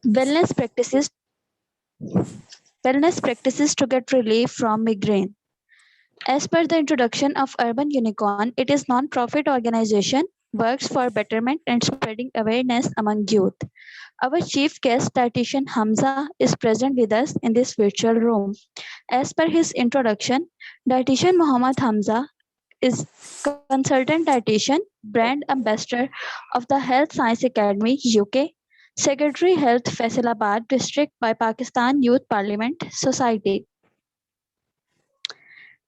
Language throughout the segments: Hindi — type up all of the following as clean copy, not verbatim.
Wellness practices Wellness practices to get relief from migraine. As per the introduction of Urban Unicorn, it is non-profit organization works for betterment and spreading awareness among youth. Our chief guest dietitian Hamza is present with us in this virtual room. As per his introduction, dietitian Muhammad Hamza is consultant dietitian, brand ambassador of the Health Science Academy UK, Secretary Health Faisalabad District by Pakistan Youth Parliament Society.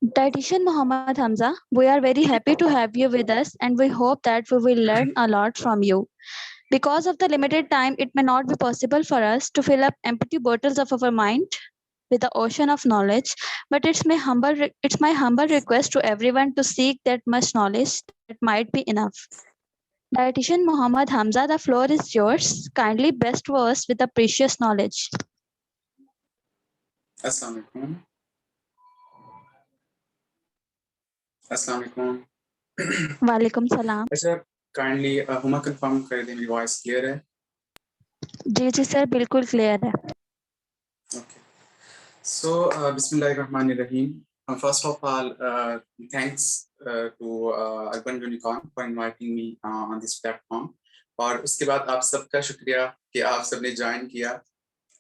Dietitian Muhammad Hamza, we are very happy to have you with us and we hope that we will learn a lot from you. Because of the limited time, it may not be possible for us to fill up empty bottles of our mind with the ocean of knowledge, but it's my humble request to everyone to seek that much knowledge that might be enough. Dietitian Muhammad Hamza, the floor is yours. Kindly best to us with the precious knowledge. अस्सलाम वालेकुम। अस्सलाम वालेकुम। वालेकुम सलाम। अच्छा, काइंडली हुमा कंफर्म कर दें मेरी वॉइस क्लियर है? जी सर, बिल्कुल क्लियर है। Okay. So, Bismillahirrahmanirrahim. First of all, thanks to Urban Unicorn for inviting me on this platform. और उसके बाद आप सबका शुक्रिया कि आप सबने ज्वाइन किया।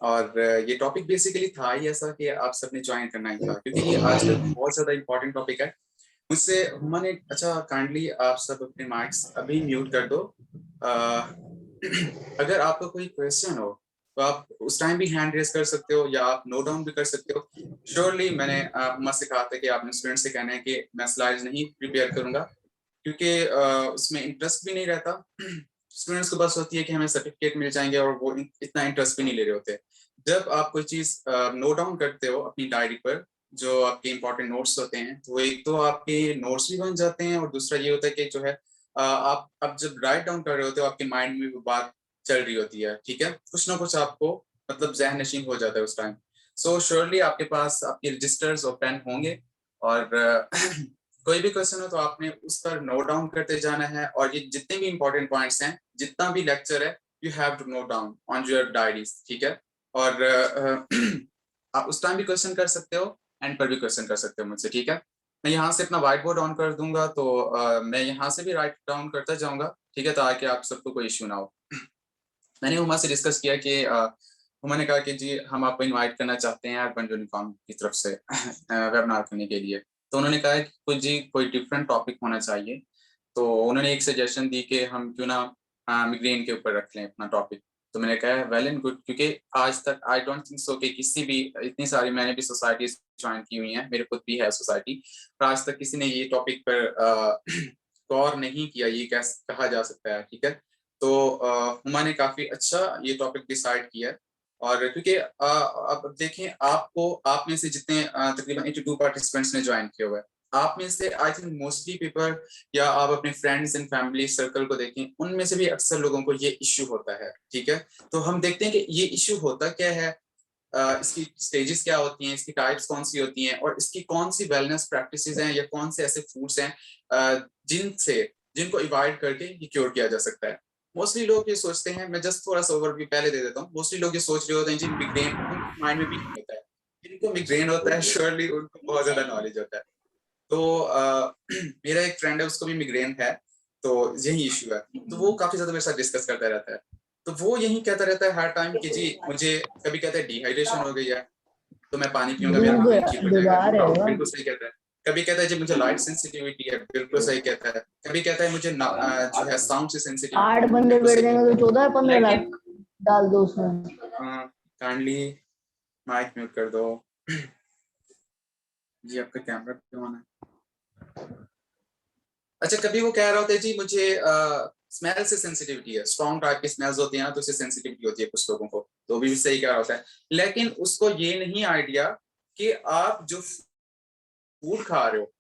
और ये टॉपिक बेसिकली था ही ऐसा कि आप सबने ज्वाइन करना ही था, क्योंकि ये आजकल बहुत ज़्यादा इम्पोर्टेंट टॉपिक है। मुझसे हुमा ने, अच्छा काइंडली आप सब अपने माइक्स अभी म्यूट कर दो। अगर आपका कोई क्वेश्चन हो तो आप उस टाइम भी हैंड रेज कर सकते हो या आप नोट डाउन भी कर सकते हो। श्योरली मैंने हुमा से कहा था कि आपने स्टूडेंट से कहना है कि मैं स्लाइड्स नहीं प्रिपेयर करूंगा, क्योंकि उसमें इंटरेस्ट भी नहीं रहता। स्टूडेंट्स को बस होती है कि हमें सर्टिफिकेट मिल जाएंगे और वो इतना इंटरेस्ट भी नहीं ले रहे होते। जब आप कोई चीज नोट डाउन करते हो अपनी डायरी पर, जो आपके इंपॉर्टेंट नोट्स होते हैं, तो एक तो आपके नोट्स भी बन जाते हैं और दूसरा ये होता है कि जो है आप अब जब राइट डाउन कर रहे होते हो आपके माइंड में वो बात चल रही होती है, ठीक है, कुछ ना कुछ आपको मतलब जहन नशीन हो जाता है उस टाइम। सो श्योरली आपके पास आपके रजिस्टर्स और पेन होंगे और कोई भी क्वेश्चन हो तो आपने उस पर नोट डाउन करते जाना है। और ये जितने भी इंपॉर्टेंट पॉइंट्स हैं, जितना भी लेक्चर है, you have to note down on your diaries, ठीक है। और आप उस टाइम भी क्वेश्चन कर सकते हो, एंड पर भी क्वेश्चन कर सकते हो मुझसे, ठीक है। मैं यहाँ से अपना व्हाइट बोर्ड ऑन कर दूंगा, तो मैं यहाँ से भी राइट डाउन करता जाऊंगा, ठीक है, ताकि आप सबको कोई इश्यू ना हो। मैंने हुमा से डिस्कस किया कि हुमा ने कहा कि जी हम आपको इनवाइट करना चाहते हैं अर्बन यूनिकॉर्न की तरफ से वेबिनार करने के लिए। तो उन्होंने कहा कि कोई डिफरेंट टॉपिक होना चाहिए। तो उन्होंने एक सजेशन दी कि हम क्यों ना मिग्रेन के ऊपर रख लें अपना टॉपिक। तो मैंने कहा वेल एंड गुड, क्योंकि आज तक आई डोंट थिंक सो कि किसी भी, इतनी सारी मैंने भी सोसाइटीज ज्वाइन की हुई हैं, मेरे खुद भी है सोसाइटी, पर आज तक किसी ने ये टॉपिक पर गौर नहीं किया, ये कैसे कहा जा सकता है, ठीक है। तो हुमा ने काफी अच्छा ये टॉपिक डिसाइड किया। और क्योंकि अब देखें, आप में से जितने तकरीबन 82 पार्टिसिपेंट्स ने ज्वाइन किया हुआ है, आप में से आई थिंक मोस्टली पीपल, या आप अपने फ्रेंड्स एंड फैमिली सर्कल को देखें, उनमें से भी अक्सर लोगों को ये इश्यू होता है, ठीक है। तो हम देखते हैं कि ये इश्यू होता क्या है, इसकी स्टेजेस क्या होती हैं, इसकी टाइप्स कौन सी होती हैं, और इसकी कौन सी वेलनेस प्रैक्टिसेस हैं या कौन से ऐसे फूड्स हैं जिनको अवॉइड करके ये क्योर किया जा सकता है। मोस्टली लोग ये सोचते हैं, मैं जस्ट थोड़ा सा ओवरव्यू पहले दे देता हूँ। मोस्टली लोग ये सोच रहे होते हैं जी मिग्रेन माइंड में भी नहीं होता है, जिनको मिग्रेन होता है श्योरली उनको बहुत ज्यादा नॉलेज होता है। तो मेरा एक फ्रेंड है, उसको भी मिग्रेन है, तो यही इश्यू है। तो वो काफी ज्यादा मेरे साथ डिस्कस करता रहता है। तो वो यही कहता रहता है हर टाइम कि जी मुझे, कभी कहता है डिहाइड्रेशन हो गई है तो मैं पानी पीऊंगा मेरा माइंड ठीक हो जाएगा, बिल्कुल सही कहता है। कभी कहता है जी मुझे लाइट सेंसिटिविटी है, बिल्कुल सही कहता है। कभी कहता है मुझे जो है साउंड से सेंसिटिव, 8 बंदे बैठ जाएंगे तो 14-15 लाख डाल दो उसमें। काइंडली माइक म्यूट कर दो जी, आपका कैमरा क्यों ऑन है? अच्छा, कभी वो कह रहा होता है जी मुझे स्मेल से सेंसिटिविटी है, स्ट्रॉन्ग टाइप की स्मेल्स होती है ना, तो उससे सेंसिटिविटी होती है कुछ लोगों को, तो भी सही कह रहा होता है। लेकिन उसको ये नहीं आइडिया कि आप जो फूड खा रहे हो,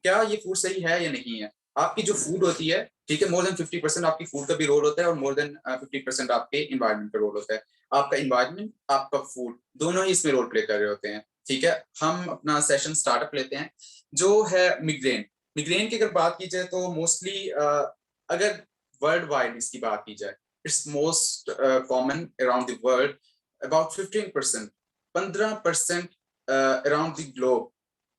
क्या ये फूड सही है या नहीं है। आपकी जो फूड होती है, ठीक है, मोर देन 50% आपकी फूड का भी रोल होता है और मोर देन 50% आपके इन्वायरमेंट का रोल होता है। आपका इन्वायरमेंट, आपका फूड, दोनों ही इसमें रोल प्ले कर रहे होते हैं, ठीक है। हम अपना सेशन स्टार्टअप लेते हैं जो है मिग्रेन। मिग्रेन की अगर बात की जाए तो मोस्टली अगर वर्ल्ड वाइड इसकी बात की जाए it's most common around the world. About 15%, 15% around the globe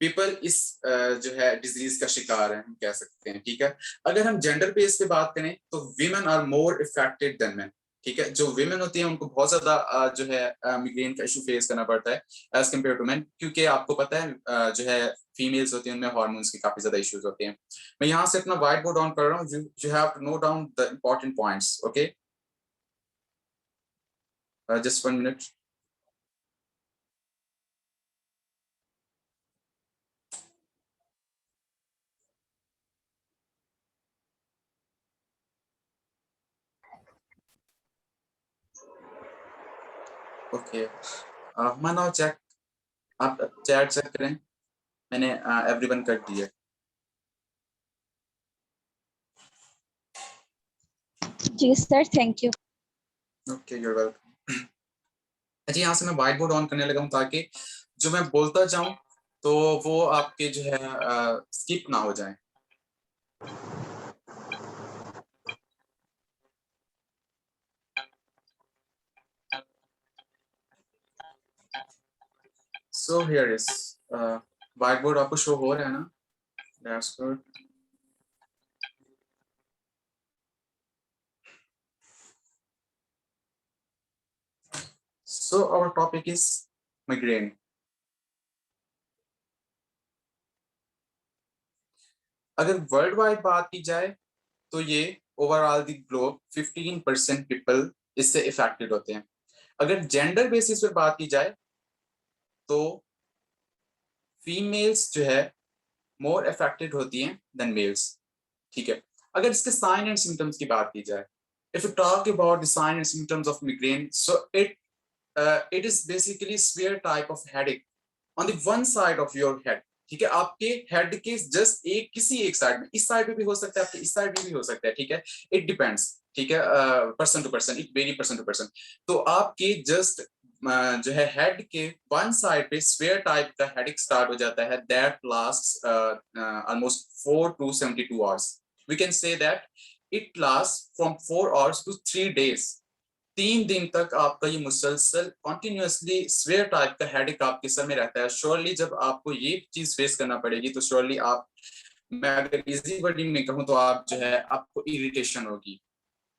people इस जो है डिजीज का शिकार है, हम कह सकते हैं। ठीक है, अगर हम जेंडर बेस पे बात करें तो women are more affected than men. ठीक है, जो वीमेन होती है उनको बहुत ज्यादा जो है मिग्रेन का इशू फेस करना पड़ता है एज कम्पेयर टू मेन, क्योंकि आपको पता है जो है फीमेल्स होती हैं उनमें हार्मोन्स के काफी ज्यादा इश्यूज होते हैं। मैं यहाँ से अपना व्हाइट बोर्ड ऑन कर रहा हूँ, you have to note down the important points. Okay, just 1 minute. Okay. मानो चेक, आप चैट चेक करें, मैंने एवरीवन कर दिया। जी sir, thank you. Okay, you are welcome. अच्छा, यहाँ से मैं व्हाइट बोर्ड ऑन करने लगा हूँ ताकि जो मैं बोलता जाऊं तो वो आपके जो है स्किप ना हो जाए। So here is white board, आपको शो हो रहा है ना? That's good. So our topic is migraine. अगर वर्ल्ड वाइड बात की जाए तो ये ओवरऑल द ग्लोब 15% पीपल इससे इफेक्टेड होते हैं। अगर जेंडर बेसिस पे बात की जाए तो फीमेल्स जो है मोर अफेक्टेड होती हैं देन मेल्स। ठीक है, अगर इसके साइन एंड सिम्टम्स की बात की जाए, if you talk about the sign and symptoms of migraine, so it is basically severe type of headache on the one side of your head. ठीक है, आपके हेड के जस्ट एक किसी एक साइड में, इस साइड में भी हो सकता है, आपके इस साइड में भी हो सकता है। ठीक है, इट डिपेंड्स। ठीक है, person to person, it very person to person. तो आपके जस्ट जो है हेड के वन साइड पे स्वेयर टाइप का हेडेक स्टार्ट हो जाता है, that lasts almost 4 to 72 hours। We can say that it last from 4 hours to 3 days। 3 दिन तक आपका ये मुसलसल कॉन्टिन्यूसली स्वेयर टाइप का हेडेक आपके सर में रहता है। श्योरली जब आपको ये चीज फेस करना पड़ेगी तो श्योरली आप, मैं अगर इजी वर्डिंग में कहूँ तो आप जो है आपको इरिटेशन होगी,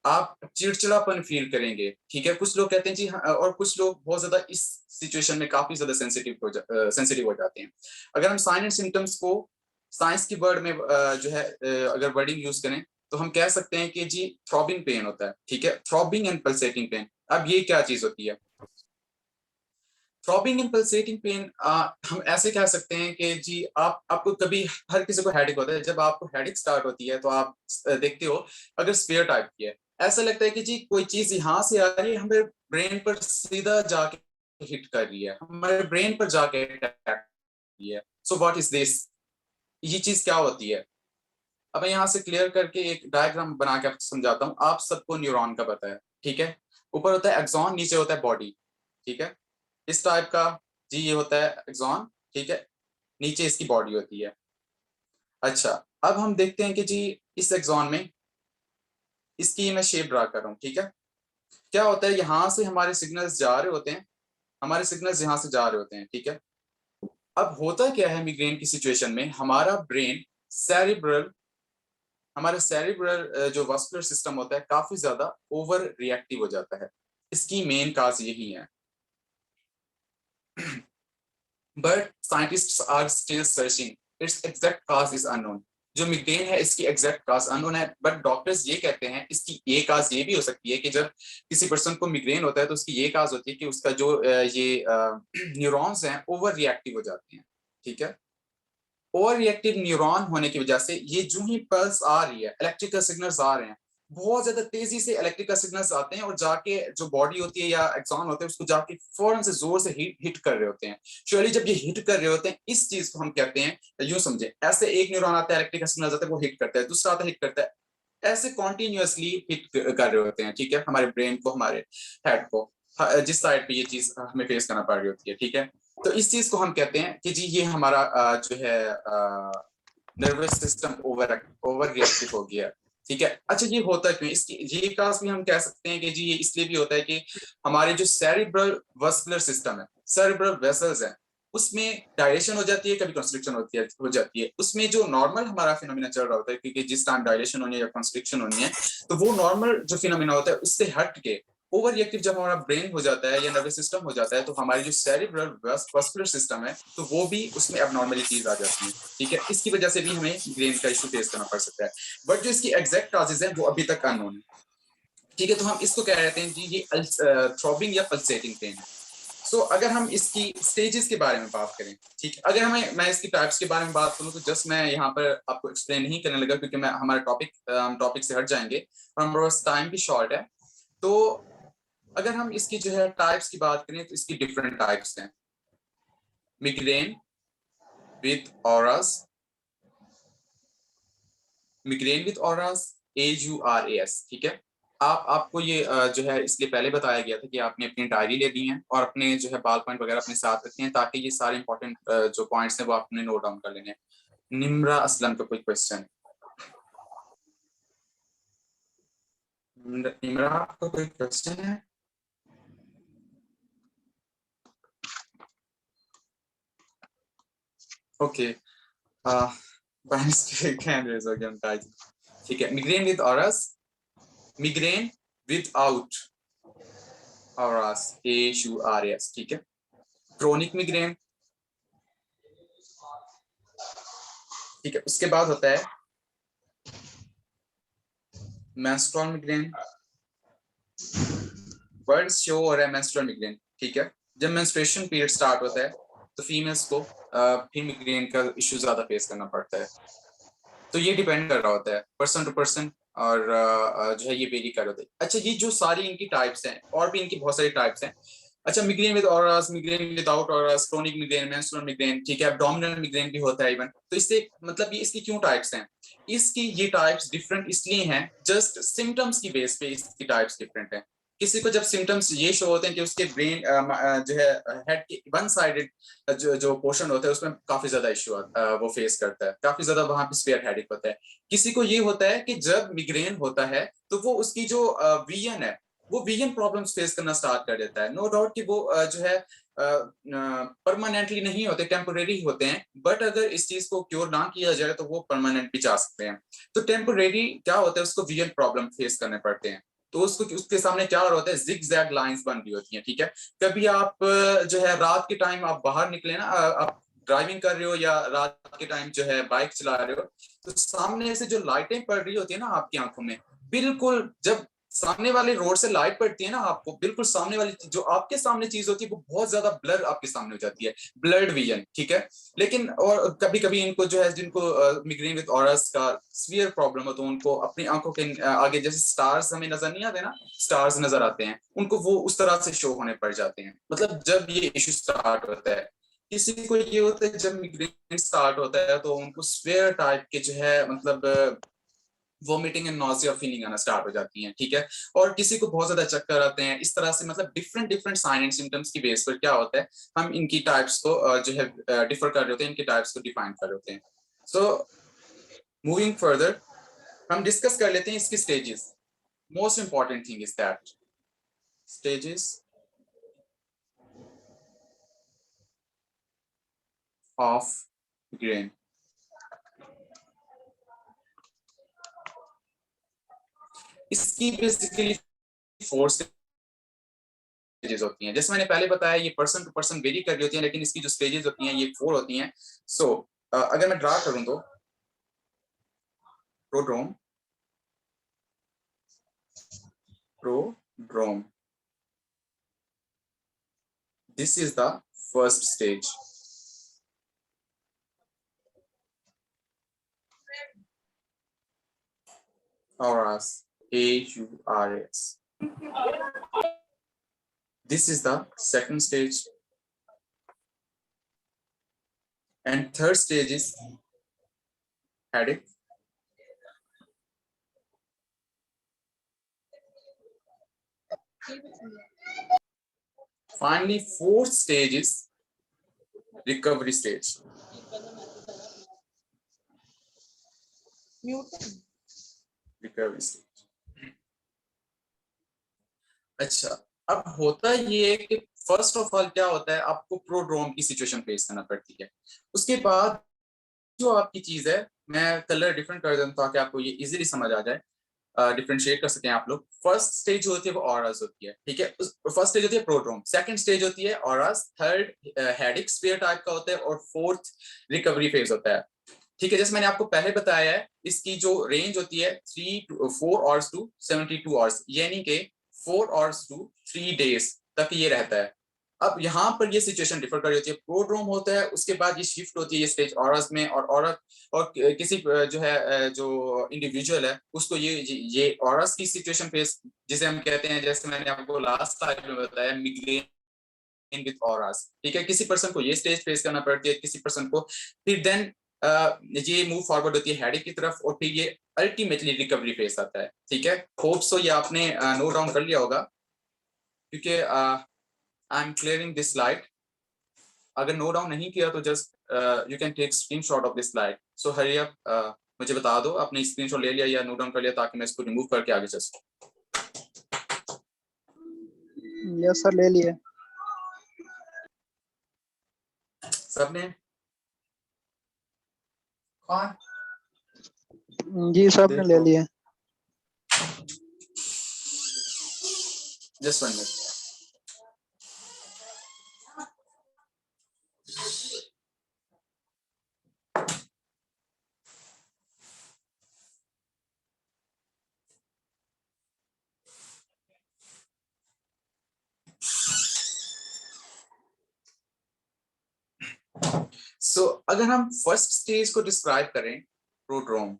आप चिड़चिड़ापन फील करेंगे। ठीक है, कुछ लोग कहते हैं जी हाँ, और कुछ लोग बहुत ज्यादा इस सिचुएशन में काफी ज्यादा सेंसिटिव हो जाते हैं। अगर हम साइन एंड सिम्टम्स को साइंस की वर्ड में जो है अगर वर्डिंग यूज करें तो हम कह सकते हैं कि जी थ्रॉबिंग पेन होता है। ठीक है, थ्रॉबिंग एंड पल्सेटिंग पेन। अब ये क्या चीज होती है? थ्रॉबिंग एंड पल्सेटिंग पेन हम ऐसे कह सकते हैं कि जी आपको कभी, हर किसी को हेडेक होता है, जब आपको हेडेक स्टार्ट होती है तो आप देखते हो अगर स्पेयर टाइप की है, ऐसा लगता है कि जी कोई चीज यहाँ से आ रही है, हमारे ब्रेन पर सीधा जाके हिट कर रही है, हमारे ब्रेन पर जाके अटैक कर रही है। So what is this? ये चीज क्या होती है? अब मैं यहाँ से क्लियर करके एक डायग्राम बना के आपको समझाता हूँ। आप सबको न्यूरॉन का पता है। ठीक है, ऊपर होता है एक्सॉन, नीचे होता है बॉडी। ठीक है, इस टाइप का जी ये होता है एक्सॉन। ठीक है, नीचे इसकी बॉडी होती है। अच्छा, अब हम देखते हैं कि जी इस एक्सॉन में इसकी मैं शेप ड्रा कर रहा हूँ। ठीक है, क्या होता है, यहाँ से हमारे सिग्नल्स जा रहे होते हैं, हमारे सिग्नल्स यहाँ से जा रहे होते हैं। ठीक है, अब होता क्या है मिग्रेन की सिचुएशन में, हमारा ब्रेन सेरिब्रल, हमारा सेरिब्रल जो वास्कुलर सिस्टम होता है काफी ज्यादा ओवर रिएक्टिव हो जाता है। इसकी मेन काज यही है। But scientists are still searching its exact cause is unknown. जो मिग्रेन है इसकी एग्जैक्ट काज अननोन है, बट डॉक्टर्स ये कहते हैं इसकी ये काज ये भी हो सकती है कि जब किसी पर्सन को मिग्रेन होता है तो उसकी ये काज होती है कि उसका जो ये न्यूरॉन्स हैं ओवर रिएक्टिव हो जाते हैं। ठीक है, ओवर रिएक्टिव न्यूरॉन होने की वजह से ये जो ही पल्स आ रही है, इलेक्ट्रिकल सिग्नल्स आ रहे हैं, बहुत ज्यादा तेजी से इलेक्ट्रिकल सिग्नल्स आते हैं और जाके जो बॉडी होती है या एक्सॉन होते हैं उसको जाके फौरन से जोर से हिट कर रहे होते हैं। श्योरली जब ये हिट कर रहे होते हैं, इस चीज को हम कहते हैं, यूं समझे ऐसे एक न्यूरॉन आता है, इलेक्ट्रिकल सिग्नल आता है, वो हिट करता है, दूसरा आता है हिट करता है, ऐसे कॉन्टिन्यूसली हिट कर रहे होते हैं। ठीक है, हमारे ब्रेन को, हमारे हेड को, जिस साइड पे ये चीज हमें फेस करना पड़ रही होती है। ठीक है, तो इस चीज को हम कहते हैं कि जी ये हमारा जो है नर्वस सिस्टम ओवर रिएक्टिव हो गया। ठीक है। अच्छा ये होता क्यों, इसकी ये काज भी हम कह सकते हैं कि जी ये इसलिए भी होता है कि हमारे जो सेरिब्रल वस्कुलर सिस्टम है, सेरिब्रल वेसल्स है, उसमें डायलेशन हो जाती है, कभी कंस्ट्रिक्शन हो जाती है। उसमें जो नॉर्मल हमारा फिनोमिना चल रहा होता है, क्योंकि जिस टाइम डायलेशन होनी है या कंस्ट्रिक्शन होनी है, तो वो नॉर्मल जो फिनोमिना होता है उससे हट के ओवर रिएक्टिव जब हमारा ब्रेन हो जाता है या नर्वस सिस्टम हो जाता है, तो हमारी जो सेरिब्रल वस्कुलर सिस्टम है, तो वो भी उसमें एबनॉर्मलिटीज आ जाती है। ठीक है, इसकी वजह से भी हमें ब्रेन का इशू फेस करना पड़ सकता है। बट जो इसकी एग्जैक्ट काजेज हैं वो अभी तक अननोन है। ठीक है, तो हम इसको क्या कहते हैं जी, ये थ्रॉबिंग या पल्सेटिंग पेन है। सो अगर हम इसकी स्टेजेस के बारे में बात करें, ठीक है, अगर मैं इसकी टाइप्स के बारे में बात करूं, तो जस्ट मैं यहाँ पर आपको एक्सप्लेन नहीं करने लगा, क्योंकि मैं हमारे टॉपिक से हट जाएंगे और हमारे पास टाइम भी शॉर्ट है। तो अगर हम इसकी जो है टाइप्स की बात करें, तो इसकी डिफरेंट टाइप्स हैं। Migraine with auras, migraine with auras, AURAS। ठीक है, आपको ये जो है इसलिए पहले बताया गया था कि आपने अपनी डायरी ले ली है और अपने जो है बाल पॉइंट वगैरह अपने साथ रखे हैं, ताकि ये सारे इंपॉर्टेंट जो पॉइंट्स हैं वो आपने नोट डाउन कर लेने हैं। निम्रा असलम का कोई क्वेश्चन? निम्रा आपका कोई क्वेश्चन है? ओके, ठीक है। Migraine with Aurus, migraine without Aurus, AURAS। ठीक है। क्रोनिक मिग्रेन, ठीक है। उसके बाद होता है मेंस्ट्रुअल मिग्रेन। वर्ड शो हो रहा है मेंस्ट्रुअल मिग्रेन। ठीक है, जब मेंस्ट्रुएशन पीरियड स्टार्ट होता है तो फीमेल्स को फिर मिग्रेन का इश्यू ज्यादा फेस करना पड़ता है। तो ये डिपेंड कर रहा होता है पर्सन टू पर्सन, और जो है ये वेरी कर होता है। अच्छा, ये जो सारी इनकी टाइप्स हैं, और भी इनकी बहुत सारी टाइप्स हैं। अच्छा, migraine with auras, migraine without auras, chronic migraine, menstrual migraine, ठीक है, एब्डोमिनल मिग्रेन भी होता है इवन। तो इससे मतलब ये इसकी क्यों टाइप्स हैं? इसकी ये टाइप्स डिफरेंट इसलिए हैं, जस्ट सिम्टम्स की बेस पे इसकी टाइप्स डिफरेंट हैं। किसी को जब सिम्टम्स ये शो होते हैं कि उसके ब्रेन जो है हेड के वन साइडेड जो पोर्शन होता है उसमें काफी ज्यादा इश्यू वो फेस करता है, काफी ज्यादा वहां पे स्पेयर हेडेक होता है। किसी को ये होता है कि जब मिग्रेन होता है तो वो उसकी जो विजन है, वो विजन प्रॉब्लम्स फेस करना स्टार्ट कर देता है। नो डाउट कि वो जो है परमानेंटली नहीं होते, टेम्पोरेरी होते हैं, बट अगर इस चीज को क्योर ना किया जाए तो वो परमानेंट भी जा सकते हैं। तो टेम्पोरेरी क्या होता है, उसको विजन प्रॉब्लम फेस करने पड़ते हैं। तो उसको उसके सामने क्या होता है, जिग जैग लाइन्स बन रही होती हैं। ठीक है, कभी आप जो है रात के टाइम आप बाहर निकले ना, आप ड्राइविंग कर रहे हो या रात के टाइम जो है बाइक चला रहे हो, तो सामने से जो लाइटें पड़ रही होती है ना आपकी आंखों में, बिल्कुल जब सामने वाले रोड से लाइट पड़ती है ना, आपको बिल्कुल सामने वाली जो आपके सामने चीज होती है वो बहुत ज्यादा ब्लर आपके सामने हो जाती है, ब्लर्ड विजन। ठीक है, लेकिन और कभी कभी इनको जो है, जिनको मिग्रेन विद ऑरस का सीवियर प्रॉब्लम हो, तो उनको अपनी आंखों के आगे जैसे स्टार्स हमें नजर नहीं आते ना, स्टार्स नजर आते हैं, उनको वो उस तरह से शो होने पड़ जाते हैं। मतलब जब ये इशू स्टार्ट होता है, किसी को ये होता है जब मिग्रेन स्टार्ट होता है तो उनको स्वेयर टाइप के जो है मतलब वोमिटिंग एंड नॉसिया फीलिंग आना स्टार्ट हो जाती है। ठीक है, और किसी को बहुत ज्यादा चक्कर आते हैं। इस तरह से मतलब different different sign and symptoms की बेस पर क्या होता है, हम इनकी टाइप्स को जो है डिफर कर रहे होते हैं, इनके टाइप्स को डिफाइन कर रहे होते हैं। सो मूविंग फर्दर, हम डिस्कस कर लेते हैं इसकी stages. Most important thing is that stages of migraine. इसकी बेसिकली 4 स्टेजेस होती हैं। जैसे मैंने पहले बताया, ये पर्सन टू पर्सन वेरी कर रही होती हैं, लेकिन इसकी जो स्टेजेस होती हैं ये 4 होती हैं। सो अगर मैं ड्रा करूं तो prodrome, prodrome, this is the first stage. Auras, AURAS. This is the second stage, and third stage is headache. Finally, fourth stage is recovery stage. Recovery stage. अच्छा, अब होता ये है कि फर्स्ट ऑफ ऑल क्या होता है, आपको प्रोड्रोम की सिचुएशन फेस करना पड़ती है। उसके बाद जो आपकी चीज है, मैं कलर डिफरेंट कर देता हूँ ताकि आपको ये इजीली समझ आ जाए, डिफरेंशिएट कर सकें आप लोग। फर्स्ट स्टेज होती है वो ऑरास होती है, ठीक है। फर्स्ट स्टेज होती है प्रोड्रोम, सेकंड स्टेज होती है auras, third headache sphere type का होता है, और फोर्थ रिकवरी फेज होता है, ठीक है। जैसे मैंने आपको पहले बताया है, इसकी जो रेंज होती है 4 आवर्स टू 72 आवर्स, यानी कि 4 आवर्स टू 3 डेज तक ये रहता है। अब यहाँ पर ये सिचुएशन डिफर कर रही होती है। प्रोड्रोम होता है, उसके बाद ये शिफ्ट होती है ये स्टेज ऑरस में, और औरत और किसी जो है जो इंडिविजुअल है उसको ये ऑरस की सिचुएशन फेस, जिसे हम कहते हैं, जैसे मैंने आपको लास्ट स्लाइड में बताया, मिग्रेन विद ऑरस, ठीक है। किसी पर्सन को ये स्टेज फेस करना पड़ती है, किसी पर्सन को, फिर देन ये मूव फॉरवर्ड होती है हेडिक की तरफ, और फिर ये अल्टीमेटली रिकवरी फेस आता है, ठीक है। होप सो ये आपने नोट डाउन कर लिया होगा, क्योंकि I am clearing this slide. अगर नोट डाउन नहीं किया तो just you can take screenshot of this slide. So hurry up, मुझे बता दो आपने स्क्रीनशॉट ले लिया या नोट डाउन कर लिया, ताकि मैं इसको रिमूव करके आगे चल सकूं। यस सर, ले लिए। सबने? कौन? जी सब ने ले लिए। Just 1 minute. सो अगर हम फर्स्ट स्टेज को डिस्क्राइब करें, प्रोड्रोम,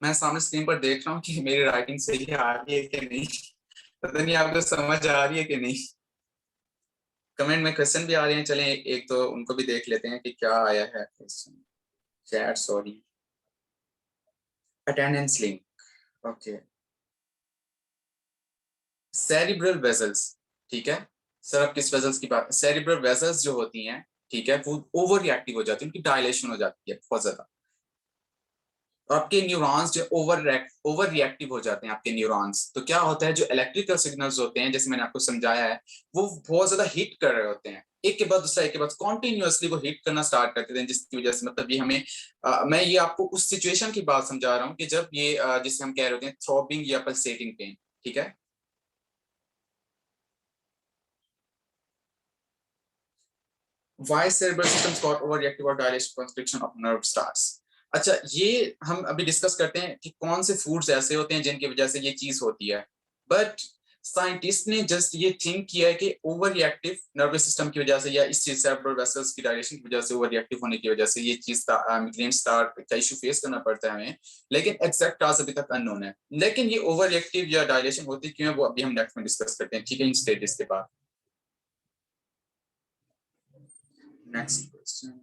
मैं सामने स्क्रीन पर देख रहा हूँ कि मेरी राइटिंग सही आ रही है कि नहीं, पता नहीं आपको समझ आ रही है कि नहीं। कमेंट में क्वेश्चन भी आ रहे हैं, चलें एक तो उनको भी देख लेते हैं कि क्या आया है question. Chat, sorry, attendance link, okay. Cerebral vessels, ठीक है। सर आप किस वेसल्स की बात? सेरिब्रल वेसल्स जो होती हैं, ठीक है, वो ओवर रिएक्टिव हो जाती है, उनकी डायलेशन हो जाती है बहुत ज्यादा, और आपके न्यूरॉन्स जो ओवर रिएक्टिव हो जाते हैं आपके न्यूरॉन्स। तो क्या होता है, जो इलेक्ट्रिकल सिग्नल्स होते हैं, जैसे मैंने आपको समझाया है, वो बहुत ज्यादा हिट कर रहे होते हैं, एक के बाद दूसरा, एक के बाद कॉन्टिन्यूअसली वो हिट करना स्टार्ट करते हैं, जिसकी वजह से मतलब ये हमें मैं ये आपको उस सिचुएशन की बात समझा रहा हूँ कि जब ये जिसे हम कह रहे होते हैं थ्रॉबिंग या पल्सेटिंग पेन, ठीक है। Why cerebral systems got overreactive or dilation constriction of nerve starts? अच्छा, ये हम अभी डिस्कस करते हैं कि कौन से फूड्स ऐसे होते हैं जिनकी वजह से ये चीज होती है। बट साइंटिस्ट ने जस्ट ये थिंक किया है कि ओवर रिएक्टिव नर्वस सिस्टम की वजह से, या इस चीज सेरेब्रल वेसल्स की डायलेशन की वजह से, ओवर रिएक्टिव होने की वजह से ये चीज मिग्रेन स्टार्ट का इशू फेस करना पड़ता है हमें। लेकिन एग्जैक्ट काज अभी तक अननोन है। लेकिन ये ओवर रिएक्टिव या डायलेशन होती क्यों है, वो अभी हम नेक्स्ट में डिस्कस करते हैं, ठीक है, इन स्टेजेस के बाद। नेक्स्ट क्वेश्चन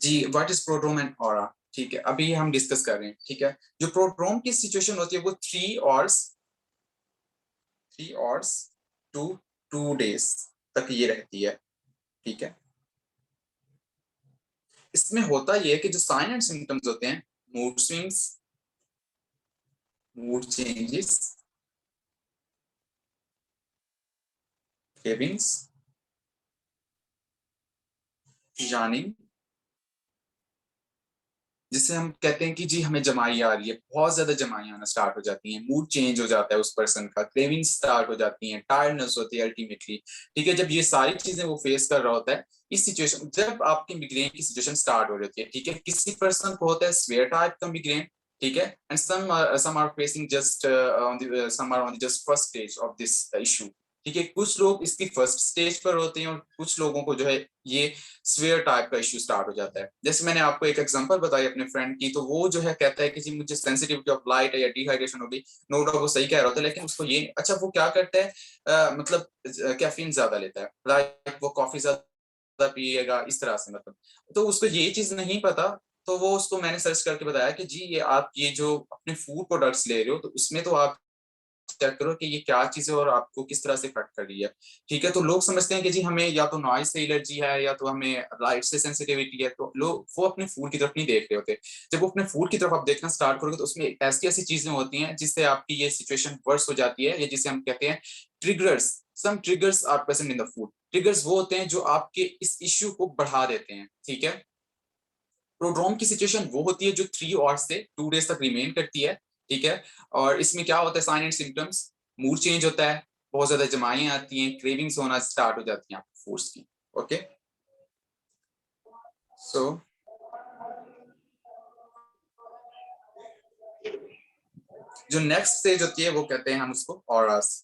जी, what is prodrome and aura, ठीक है, अभी हम डिस्कस कर रहे हैं, ठीक है। जो प्रोड्रोम की सिचुएशन होती है वो 3 आवर्स टू 2 डेज तक ये रहती है, ठीक है। इसमें होता ये है कि जो साइन एंड सिम्टम्स होते हैं, mood swings, mood changes, cravings, yearning, जिसे हम कहते हैं कि जी हमें जमाई आ रही है, बहुत ज्यादा जमाई आना स्टार्ट हो जाती है, मूड चेंज हो जाता है उस पर्सन का, क्रेविंग स्टार्ट हो जाती है, टायर्डनेस होती है अल्टीमेटली, ठीक है। जब ये सारी चीजें वो फेस कर रहा होता है, इस सिचुएशन, जब आपकी मिग्रेन की सिचुएशन स्टार्ट हो जाती है, ठीक है, किसी पर्सन को होता है स्वेयर टाइप का मिग्रेन, ठीक है, and some are facing just some are on the just first stage of this issue, ठीक है। कुछ लोग इसकी फर्स्ट स्टेज पर होते हैं, और कुछ लोगों को जो है ये स्वेयर टाइप का इश्यू स्टार्ट हो जाता है। जैसे मैंने आपको एक एग्जांपल बताई अपने फ्रेंड की, तो वो जो है कहता है कि जी मुझे सेंसिटिविटी ऑफ लाइट है या डिहाइड्रेशन होगी, नो डाउट वो सही कह रहा होता है, लेकिन उसको ये अच्छा वो क्या करता है, मतलब कैफीन ज्यादा लेता है, लाइक वो कॉफी ज्यादा पिएगा इस तरह से, मतलब तो उसको ये चीज नहीं पता। तो वो उसको मैंने सर्च करके बताया कि जी ये आप ये जो अपने फूड प्रोडक्ट्स ले रहे हो, तो उसमें तो आप चेक करो कि ये क्या चीज है और आपको किस तरह से इफेक्ट कर रही है। ठीक है, तो लोग समझते हैं कि जी हमें या तो नॉइज से एलर्जी है या तो हमें लाइट से सेंसिटिविटी है, तो लोग वो अपने फूड की तरफ नहीं देख रहे होते। जब वो अपने फूड की तरफ आप देखना स्टार्ट करोगे तो उसमें ऐसी ऐसी चीजें होती हैं जिससे आपकी ये सिचुएशन वर्स हो जाती है, या जिसे हम कहते हैं triggers. Some triggers are present in the food. Triggers वो होते हैं जो आपके इस इश्यू को बढ़ा देते हैं। ठीक है, प्रोड्रोम की सिचुएशन वो होती है जो 3 आवर्स से 2 डेज तक रिमेन करती है। ठीक है, और इसमें क्या होता है, sign and symptoms, mood change होता है, बहुत ज्यादा जमाएं आती हैं, क्रेविंग्स होना स्टार्ट हो जाती हैं आपको फूड्स की। ओके, सो जो नेक्स्ट स्टेज होती है वो कहते हैं हम उसको ऑरास।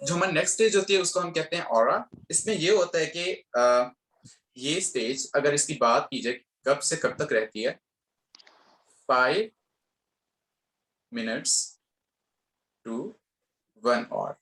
जो हमारी नेक्स्ट स्टेज होती है उसको हम कहते हैं ऑरा। इसमें ये होता है कि ये स्टेज अगर इसकी बात की जाए कब से कब तक रहती है, 5 minutes to 1 hour.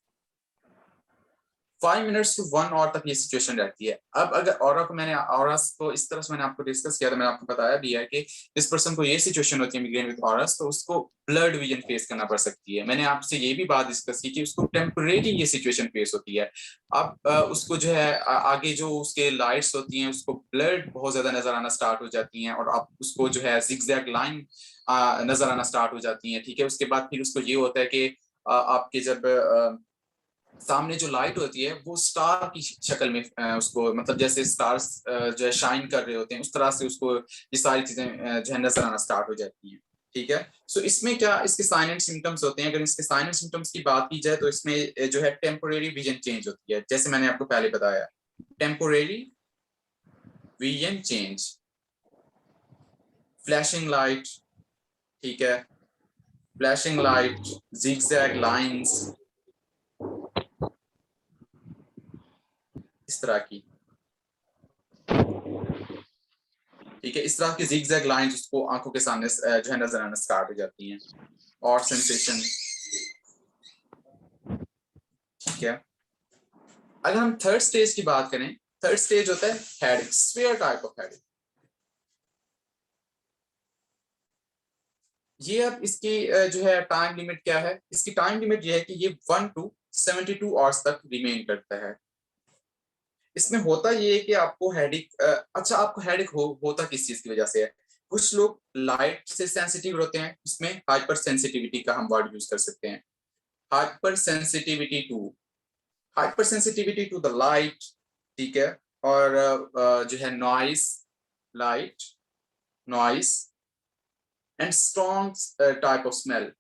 5 minutes to 1 hour तक ये सिचुएशन रहती है। अब अगर ऑरा को मैंने ऑरास को इस तरह से मैंने आपको डिस्कस किया था, मैंने आपको बताया भी है कि जिस पर्सन को ये सिचुएशन होती है मिग्रेन विद ऑरास, तो उसको ब्लड विजन फेस करना पड़ सकती है। मैंने आपसे ये भी बात डिस्कस की कि उसको टेम्परेरी ये सिचुएशन फेस होती है। अब उसको जो है आगे जो उसके लाइट्स होती हैं उसको ब्लड बहुत ज्यादा नजर आना स्टार्ट हो जाती हैं, और आप उसको जो है जिगजैग लाइन नजर आना स्टार्ट हो जाती हैं। ठीक है, उसके बाद फिर उसको ये होता है कि आपके जब सामने जो लाइट होती है वो स्टार की शक्ल में उसको मतलब जैसे स्टार्स जो है शाइन कर रहे होते हैं उस तरह से उसको ये सारी चीजें जो है नजर आना स्टार्ट हो जाती हैं। ठीक है, सो इसमें क्या इसके साइन एंड सिम्टम्स होते हैं। अगर इसके साइन एंड सिम्टम्स की बात की जाए तो इसमें जो है टेम्पोरेरी विजन चेंज होती है, जैसे मैंने आपको पहले बताया, temporary vision change, flashing light. ठीक है, फ्लैशिंग लाइट, जिगजैग लाइंस, इस तरह की। ठीक है, इस तरह की जिगजैग लाइंस उसको आंखों के सामने जो है नजर आना स्टार्ट हो जाती हैं, और सेंसेशन। ठीक है, अगर हम थर्ड स्टेज की बात करें, थर्ड स्टेज होता है headache, sphere type of headache. ये अब इसकी जो है टाइम लिमिट क्या है, इसकी टाइम लिमिट ये है कि ये 1 to 72 आवर्स तक रिमेन करता है। इसमें होता ये है कि आपको हेडेक अच्छा आपको हेडेक होता किस चीज की वजह से है। कुछ लोग लाइट से सेंसिटिव होते हैं, इसमें हाइपर सेंसिटिविटी का हम वर्ड यूज कर सकते हैं, hyper sensitivity to, hyper sensitivity to the light. ठीक है, और जो है noise, light, noise and strong type of smell,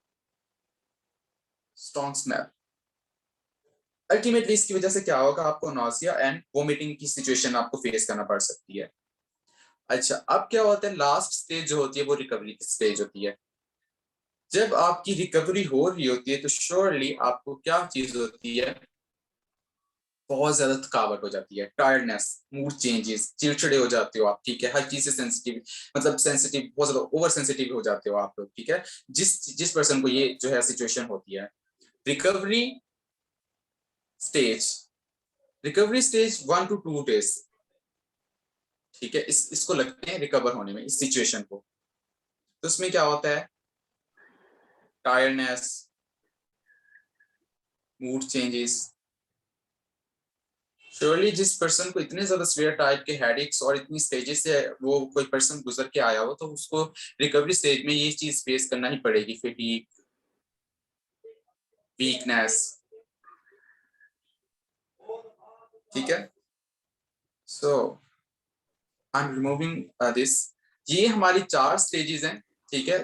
strong smell. Ultimately इसकी वजह से क्या होगा, आपको नॉसिया एंड वोमिटिंग की सिचुएशन आपको फेस करना पड़ सकती है। अच्छा, अब क्या होता है, लास्ट स्टेज जो होती है वो रिकवरी की स्टेज होती है। जब आपकी रिकवरी हो रही होती है तो श्योरली आपको क्या चीज होती है, बहुत ज्यादा थकावट हो जाती है, टायर्डनेस, मूड चेंजेस, चिड़चिड़े हो जाते हो आप। ठीक है, हर चीज से सेंसिटिव, मतलब सेंसिटिव, बहुत ज्यादा ओवर सेंसिटिव हो जाते हो आप लोग। ठीक है, जिस पर्सन को ये जो है सिचुएशन होती है। Recovery stage, recovery stage 1 to 2 days। ठीक है, इसको लगते हैं रिकवर होने में इस सिचुएशन को। तो उसमें क्या होता है, टायर्डनेस, मूड चेंजेस। श्योरली जिस पर्सन को इतने ज्यादा सीवियर टाइप के हेडेक्स और इतनी स्टेजेस से वो कोई पर्सन गुजर के आया हो तो उसको रिकवरी स्टेज में ये चीज फेस करना ही पड़ेगी, फैटीग, वीकनेस। ठीक है, सो आई एम रिमूविंग दिस। ये हमारी 4 स्टेजेस हैं। ठीक है,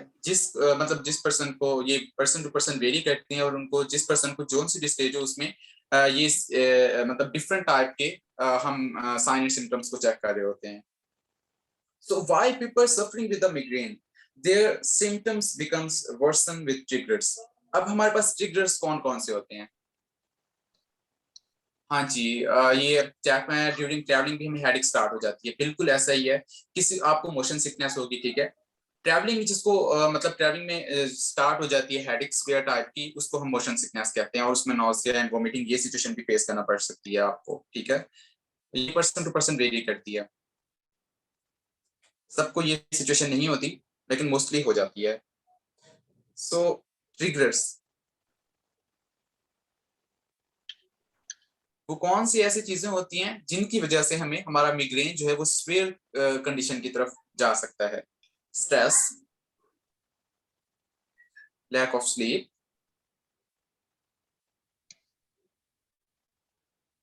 मतलब जिस पर्सन को ये पर्सन टू पर्सन वेरी करते हैं, और उनको जिस पर्सन को जोन सी भी स्टेज हो उसमें ये मतलब डिफरेंट टाइप के हम साइन एंड सिम्टम्स को चेक कर रहे होते हैं। So why people suffering with the migraine, their symptoms becomes worsen with triggers। अब हमारे पास ट्रिगर्स कौन कौन से होते हैं। हाँ जी, ये चेक में ड्यूरिंग ट्रैवलिंग भी हमें हेडेक स्टार्ट हो जाती है, बिल्कुल ऐसा ही है। किसी आपको मोशन सिकनेस होगी, ठीक है, ट्रैवलिंग जिसको मतलब ट्रैवलिंग में स्टार्ट हो जाती है हेडेक स्फीयर टाइप की, उसको हम मोशन सिकनेस कहते हैं, और उसमें नॉसिया एंड वोमिटिंग ये सिचुएशन भी फेस करना पड़ सकती है आपको। ठीक है, ये पर्सन टू पर्सन वेरी करती है। सबको ये सिचुएशन नहीं होती, लेकिन मोस्टली हो जाती है। सो ट्रिगर्स, वो कौन सी ऐसी चीजें होती हैं जिनकी वजह से हमें हमारा मिग्रेन जो है वो सीवियर कंडीशन की तरफ जा सकता है? Stress, lack of sleep,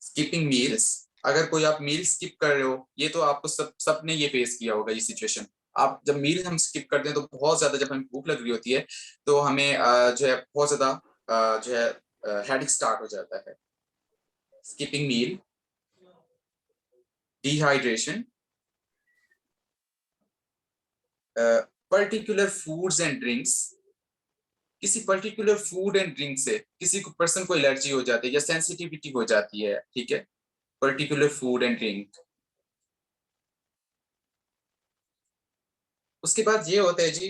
skipping meals. अगर कोई आप मील स्किप कर रहे हो, ये तो आपको सबने ये फेस किया होगा ये सिचुएशन। आप जब मील हम स्किप करते हैं तो बहुत ज्यादा, जब हमें भूख लग रही होती है तो हमें जो है बहुत ज्यादा जो है हेडेक स्टार्ट हो जाता है। Skipping meal, dehydration, particular foods and drinks. किसी पर्टिकुलर फूड एंड ड्रिंक से किसी को पर्सन को एलर्जी हो जाती है या सेंसिटिविटी हो जाती है, ठीक है, पर्टिकुलर फूड एंड ड्रिंक। उसके बाद ये होता है जी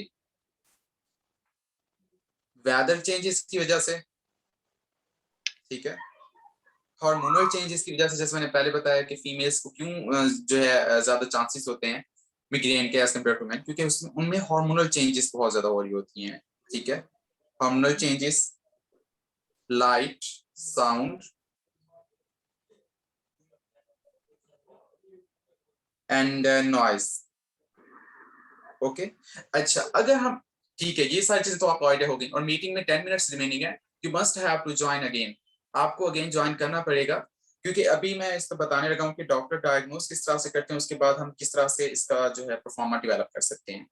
वेदर चेंजेस की वजह से, ठीक है, हार्मोनल चेंजेस की वजह से। जैसे मैंने पहले बताया कि फीमेल्स को क्यों जो है ज्यादा चांसेस होते हैं मिग्रेन के एज कम्पेयर टू मैन, क्योंकि उसमें उनमें हार्मोनल चेंजेस बहुत ज्यादा हो रही होती हैं, ठीक है। Hormonal changes, light, sound and noise. Okay, अच्छा, अगर हम, ठीक है, ये सारी चीजें तो आपको आइडिया होगी। और मीटिंग में 10 मिनट्स रिमेनिंग है, you must have to join again. आपको अगेन ज्वाइन करना पड़ेगा, क्योंकि अभी मैं इसको बताने लगा हूँ कि डॉक्टर डायग्नोस किस तरह से करते हैं, उसके बाद हम किस तरह से इसका जो है परफॉर्मा डेवलप कर सकते हैं।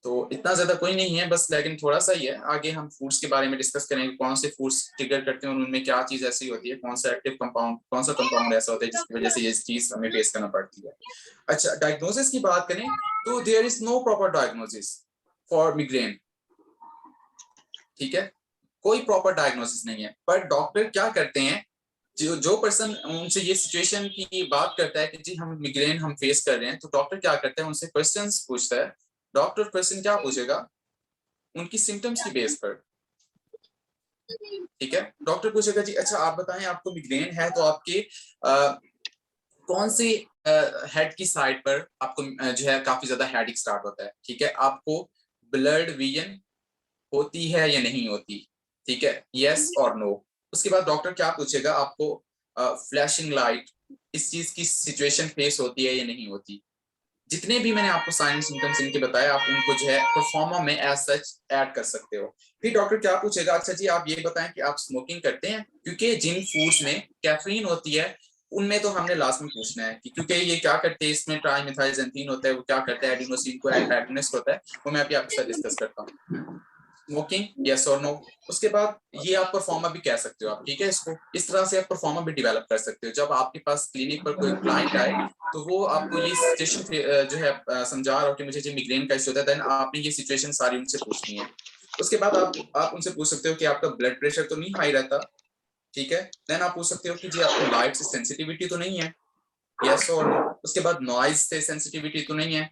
तो इतना ज्यादा कोई नहीं है बस, लेकिन थोड़ा सा ही है। आगे हम फूड्स के बारे में डिस्कस करेंगे, कौन से फूड्स ट्रिगर करते हैं और उनमें क्या चीज ऐसी होती है, कौन सा एक्टिव कंपाउंड, कौन सा कंपाउंड ऐसा होता है जिसकी वजह से ये चीज हमें फेस करना पड़ती है। अच्छा, डायग्नोसिस की बात करें तो there is no proper diagnosis for migraine, ठीक है, कोई प्रॉपर डायग्नोसिस नहीं है। पर डॉक्टर क्या करते हैं, जो पर्सन उनसे ये सिचुएशन की बात करता है कि जी हम मिग्रेन हम फेस कर रहे हैं, तो डॉक्टर क्या करता है, उनसे क्वेश्चंस पूछता है। डॉक्टर क्वेश्चन क्या पूछेगा, उनकी सिम्टम्स की बेस पर, ठीक है। डॉक्टर पूछेगा जी अच्छा आप बताएं आपको मिग्रेन है तो आपके कौन सी हेड की साइड पर आपको जो है काफी ज्यादा हेडेक स्टार्ट होता है, ठीक है, आपको ब्लड विजन होती है या नहीं होती, ठीक है, यस और नो। उसके बाद डॉक्टर क्या पूछेगा, आपको फ्लैशिंग लाइट इस चीज की सिचुएशन फेस होती है या नहीं होती। जितने भी मैंने आपको साइन सिम्टम्स इनके बताए, आप उनको जो है परफॉर्मा में एज सच ऐड कर सकते हो। फिर डॉक्टर क्या पूछेगा, अच्छा जी आप ये बताएं कि आप स्मोकिंग करते हैं, क्योंकि जिन फूड्स में कैफीन होती है उनमें तो हमने लास्ट में पूछना है कि क्योंकि ये क्या करते हैं, इसमें ट्राइमेथाइलजेंथीन होता है, वो क्या करता है, एडिनोसिन को एगोनिस्ट होता है, वो मैं अभी आपके साथ डिस्कस करता हूँ। स्मोकिंग, यस और नो। उसके बाद ये आप परफॉर्मा भी कह सकते हो आप, ठीक है, इसको इस तरह से आप परफॉर्मा भी डेवलप कर सकते हो। जब आपके पास क्लिनिक पर कोई क्लाइंट आए तो वो आपको ये सिचुएशन जो है समझा रहा हो कि मुझे जो मिग्रेन का इशू होता है, देन आपने ये सिचुएशन सारी उनसे पूछनी है। उसके बाद आप उनसे पूछ सकते हो कि आपका ब्लड प्रेशर तो नहीं हाई रहता, ठीक है। देन आप पूछ सकते हो कि जी आपको लाइट से सेंसिटिविटी तो नहीं है, यस और नो। उसके बाद नॉइज से सेंसिटिविटी तो नहीं है,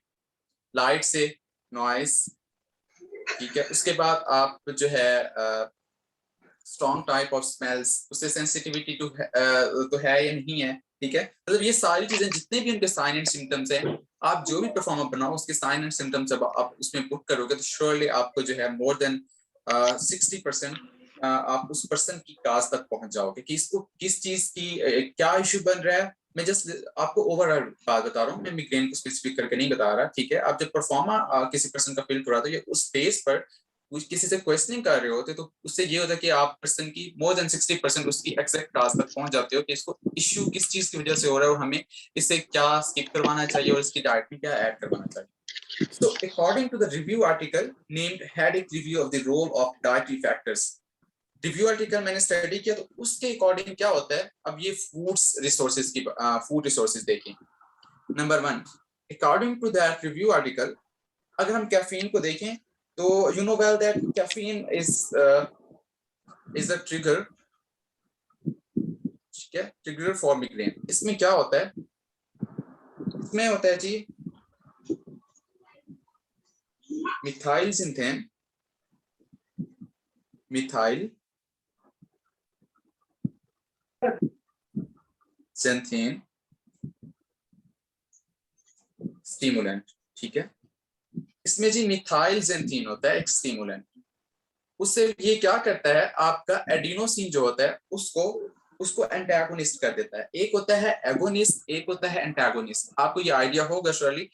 लाइट से, नॉइज, ठीक है। उसके बाद आप जो है स्ट्रॉन्ग टाइप ऑफ स्मेल्स, उससे सेंसिटिविटी तो है या नहीं है, ठीक है। मतलब ये सारी चीजें जितने भी उनके साइन एंड सिम्टम्स हैं, आप जो भी परफॉर्मर बनाओ उसके साइन एंड सिम्टम्स जब आप उसमें पुट करोगे तो श्योरली आपको जो है मोर देन 60% आप उस पर्सन की काज तक पहुंच जाओगे कि इसको किस चीज की क्या इश्यू बन रहा है। मैं जस्ट आपको ओवरऑल बात बता रहा हूँ, मैं मिग्रेन को स्पेसिफिक करके नहीं बता रहा, ठीक है। आप जब परफॉर्मा किसी पर्सन का फील करा तो ये उस बेस पर किसी से क्वेश्चनिंग कर रहे होते तो उससे ये होता है कि आप पर्सन की मोर देन 60% उसकी एग्जैक्ट टास्क तक पहुंच जाते हो कि इसको इश्यू किस चीज की वजह से हो रहा है और हमें इसे क्या स्किप करवाना चाहिए और इसकी डाइट में क्या ऐड करवाना चाहिए। So according to the review article named Headache Review of the Role of Dietary Factors, review article मैंने स्टडी किया तो उसके अकॉर्डिंग क्या होता है, अब ये फूड्स रिसोर्सेज की फूड रिसोर्सेज देखें। Number 1, according to that review article, अगर हम कैफीन को देखें तो you know well that caffeine is a trigger, ठीक है, ट्रिगर फॉर मिग्रेन। इसमें क्या होता है, इसमें होता है जी मिथाइल सिंथेन, मिथाइल सिंथेन स्टिमुलेंट, ठीक है। इसमें जी मिथाइल ज़ैंथीन होता है एक स्टिमुलेंट। उससे ये क्या करता है, आपका एडिनोसिन जो होता है उसको एंटागोनिस्ट कर देता है। एक होता है एगोनिस्ट, एक होता है एंटागोनिस्ट। आपको ये आइडिया होगा श्योरली।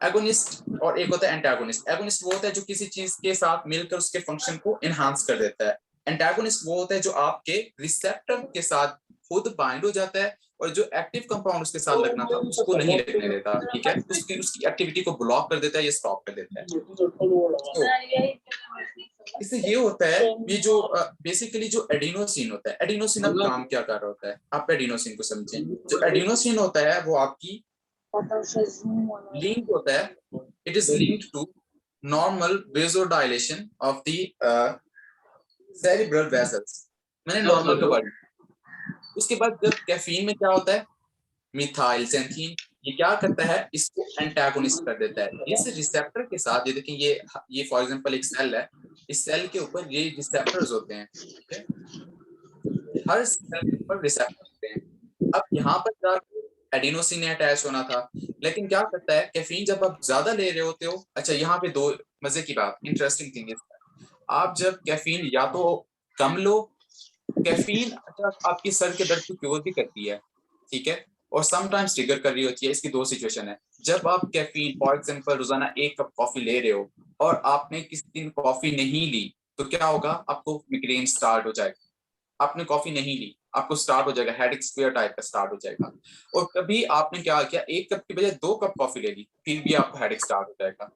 एगोनिस्ट और एक होता है एंटागोनिस्ट। एगोनिस्ट वो होता है जो किसी चीज के साथ मिलकर उसके फंक्शन को एनहांस कर देता है। एंटागोनिस्ट वो होता है जो आपके रिसेप्टर के साथ खुद बाइंड हो जाता है और जो एक्टिव कंपाउंड उसके साथ लगना था उसको नहीं लगने देता, ठीक है, उसकी एक्टिविटी को ब्लॉक कर देता है, ये स्टॉप कर देता है। तो इससे ये होता है, ये जो बेसिकली जो एडिनोसिन होता है, एडिनोसिन अब काम क्या कर रहा होता है, आप एडिनोसिन को समझें। जो एडिनोसिन होता है वो आपकी लिंक होता है, it is linked to normal vasodilation of the cerebral vessels. मैंने नॉर्मल का वर्ड। उसके बाद जब कैफीन में क्या होता है, मिथाइल ज़ैंथीन, ये क्या करता है, इसको एंटागोनिस्ट कर देता है। इस रिसेप्टर के साथ, ये देखें, ये फॉर एग्जांपल एक सेल है, इस सेल के ऊपर ये रिसेप्टर्स होते हैं, ठीक है, हर सेल के ऊपर रिसेप्टर होते हैं। अब यहाँ पर जाकर एडिनोसिन अटैच होना था, लेकिन क्या करता है कैफीन, जब आप ज्यादा ले रहे होते हो। अच्छा, यहाँ पे दो मजे की बात, इंटरेस्टिंग थिंग है, आप जब कैफीन या तो कम लो, कैफीन अच्छा आपकी सर के दर्द को क्योर भी करती है, ठीक है, और समटाइम्स ट्रिगर कर रही होती है। इसकी दो सिचुएशन है। जब आप कैफीन फॉर एग्जांपल रोजाना 1 कप कॉफी ले रहे हो और आपने किसी दिन कॉफी नहीं ली, तो क्या होगा, आपको मिग्रेन स्टार्ट हो जाएगा। आपने कॉफी नहीं ली, आपको स्टार्ट हो जाएगा, हेडेक स्क्वेयर टाइप का स्टार्ट हो जाएगा। और कभी आपने क्या किया, 1 कप की बजाय 2 कप कॉफी ले ली, फिर भी आपको हेडेक स्टार्ट हो जाएगा,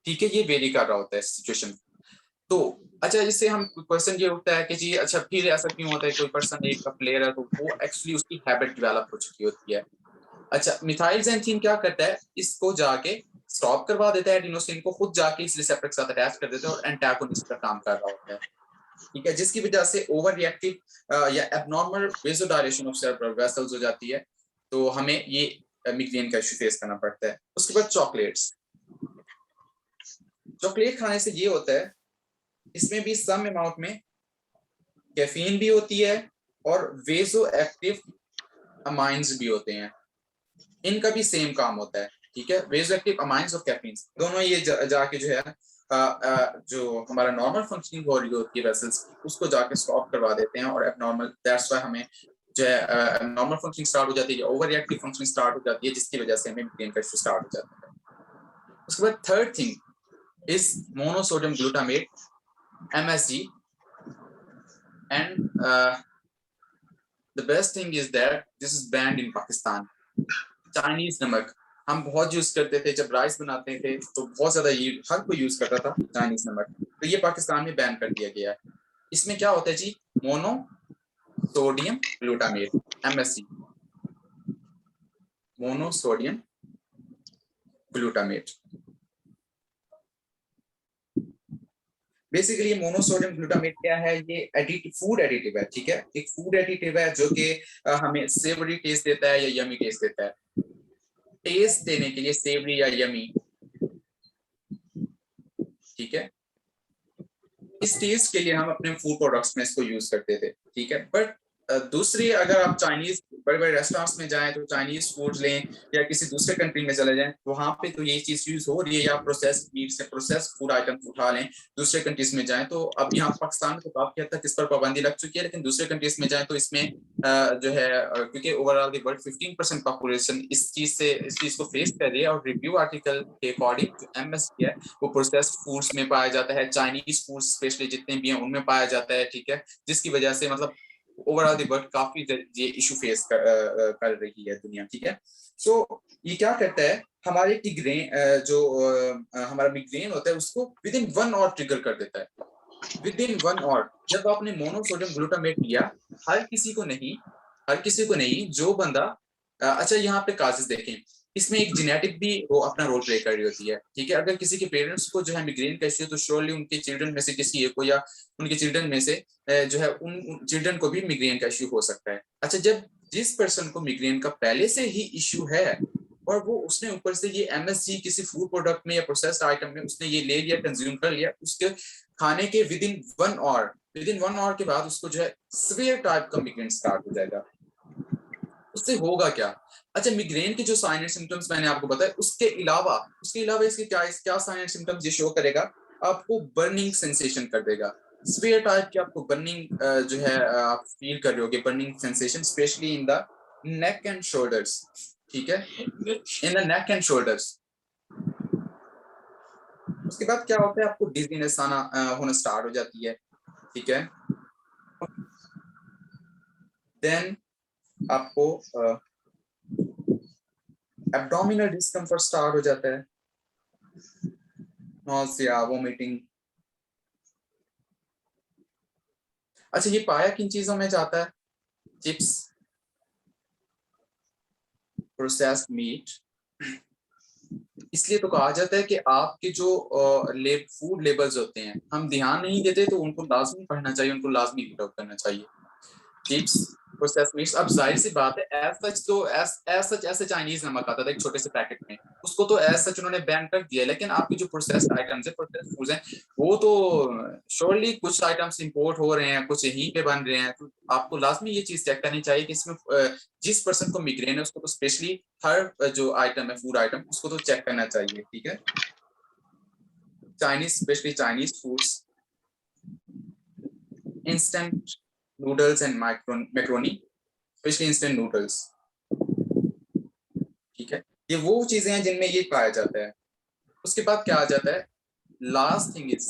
ठीक है। ये वेरी कर रहा होता है सिचुएशन। तो अच्छा, इससे हम क्वेश्चन ये उठता है कि जी अच्छा फिर ऐसा क्यों होता है, कोई पर्सन 1 कप ले रहा है तो वो एक्चुअली उसकी हैबिट डेवलप हो चुकी होती है। अच्छा, मिथाइल ज़ैंथीन क्या करता है, इसको जाके स्टॉप करवा देता है, एडिनोसिन को खुद जाके इस रिसेप्टर के साथ अटैच कर देता है और एंटागोनिस्ट का काम कर रहा होता है, ठीक है, जिसकी वजह से ओवर रिएक्टिव या abnormal vasodilation of cerebral vessels हो जाती है। तो हमें ये मिग्रेन का इशू फेस करना पड़ता है। उसके बाद चॉकलेट खाने से ये होता है, इसमें भी सम अमाउंट में कैफीन भी होती है और वेसो एक्टिव अमाइंस भी होते हैं, इनका भी सेम काम होता है, ठीक है। वेसो एक्टिव अमाइंस और कैफीन दोनों ये जाके जो है जो हमारा नॉर्मल फंक्शनिंग हो रही होती है वेसल्स की, उसको जाके स्टॉप करवा देते हैं और एबनॉर्मल, दैट्स व्हाई हमें जो है नॉर्मल फंक्शनिंग स्टार्ट हो जाती है, ओवर रिएक्टिव फंक्शनिंग स्टार्ट हो जाती है, जिसकी वजह से हमें मिग्रेन का इशू स्टार्ट हो जाता है। उसके बाद third thing is monosodium glutamate, MSG, and the best thing is that this is banned in Pakistan. Chinese नमक हम बहुत यूज करते थे, जब राइस बनाते थे तो बहुत ज्यादा ये हर कोई यूज करता था चाइनीज नमक, तो ये पाकिस्तान में बैन कर दिया गया है। इसमें क्या होता है जी, mono sodium glutamate, MSG, monosodium glutamate. Basically monosodium glutamate क्या है, ये फूड एडिटिव है, ठीक है, एक फूड एडिटिव है जो कि हमें सेवरी टेस्ट देता है या यमी टेस्ट देता है। टेस्ट देने के लिए सेवरी या यमी, ठीक है, इस टेस्ट के लिए हम अपने फूड प्रोडक्ट्स में इसको यूज करते थे, ठीक है। बट दूसरी, अगर आप चाइनीज बड़े बड़े रेस्टोरेंट्स में जाएं तो चाइनीज फूड लें या किसी दूसरे कंट्री में चले जाएं, वहां पे तो ये चीज यूज हो रही है, या प्रोसेस मीट से प्रोसेस फूड आइटम उठा लें। दूसरे कंट्रीज में जाएं तो अब यहाँ पाकिस्तान में तो काफी हद तक इस पर पाबंदी लग चुकी है, लेकिन दूसरे कंट्रीज में जाएं तो इसमें जो है क्योंकि ओवरऑल द वर्ल्ड 15% पॉपुलेशन इस चीज को फेस कर रही है, और रिव्यू आर्टिकल के अकॉर्डिंग जो MSG है वो प्रोसेस्ड फूड्स में पाया जाता है, चाइनीज फूड स्पेशली जितने भी हैं उनमें पाया जाता है, ठीक है, जिसकी वजह से मतलब ओवरऑल दी वर्ल्ड काफी ये इशू फेस कर रही है दुनिया, ठीक है। सो ये क्या करता है, हमारे हमारा मिग्रेन होता है उसको विद इन 1 आवर ट्रिगर कर देता है, विद इन 1 आवर। जब आपने मोनोसोडियम ग्लूटामेट लिया, हर किसी को नहीं, जो बंदा अच्छा यहाँ पे काजेस देखें, इसमें एक जेनेटिक भी वो अपना रोल प्ले कर रही होती है, ठीक है। अगर किसी के पेरेंट्स को जो है मिग्रेन का इश्यू है तो श्योरली उनके चिल्ड्रन में से किसी एक को या उनके चिल्ड्रन में से जो है उन चिल्ड्रन को भी मिग्रेन का इश्यू हो सकता है। अच्छा, जब जिस पर्सन को मिग्रेन का पहले से ही इश्यू है और वो उसने ऊपर से ये MSG किसी फूड प्रोडक्ट में या प्रोसेस्ड आइटम में उसने ये ले लिया, कंज्यूम कर लिया, उसके खाने के विद इन 1 आवर के बाद उसको जो है सीवियर टाइप का मिग्रेन स्टार्ट हो जाएगा। उससे होगा क्या? अच्छा, मिग्रेन के जो साइन एंड सिम्टम्स मैंने आपको बताया, उसके अलावा इसके क्या साइन एंड सिम्टम्स ये शो करेगा? आपको बर्निंग सेंसेशन कर देगा। स्वेयर टाइप की आपको बर्निंग जो है आप फील कर रहे होगे, burning sensation specially in the neck and shoulders. ठीक है, in the neck and shoulders. उसके बाद क्या होता है, आपको डिजीनेस आना होना स्टार्ट हो जाती है। ठीक है, देन आपको एब्डोमिनल डिस्कम्फर्ट स्टार्ट हो जाता है, नॉसिया, वोमिटिंग। अच्छा, ये पाया किन चीजों में जाता है? Chips, processed meat. इसलिए तो कहा जाता है कि आपके जो फूड लेबल्स होते हैं, हम ध्यान नहीं देते तो उनको लाजमी पढ़ना चाहिए, उनको लाजमी रीड आउट करना चाहिए। Chips, processed meets. अब जाहिर सी बात है, एज सच तो एज सच ऐसे चाइनीज नमक आता था एक छोटे से पैकेट में, उसको तो एज सच उन्होंने बैन कर दिया। लेकिन आपकी जो प्रोसेस्ड आइटम्स है, प्रोसेस्ड फूड्स हैं, वो तो श्योरली कुछ आइटम्स इंपोर्ट हो रहे हैं, कुछ यहीं पे बन रहे हैं। तो आपको लाजमी ये चीज चेक करनी चाहिए कि इसमें जिस पर्सन को मिग्रेन है उसको तो स्पेशली हर जो आइटम है, फूड आइटम, उसको तो चेक करना चाहिए। ठीक है, Chinese, specially Chinese foods, instant noodles and macaroni, specially instant noodles. ठीक है, ये वो चीजें हैं जिनमें ये पाया जाता है। उसके बाद क्या आ जाता है? Last thing is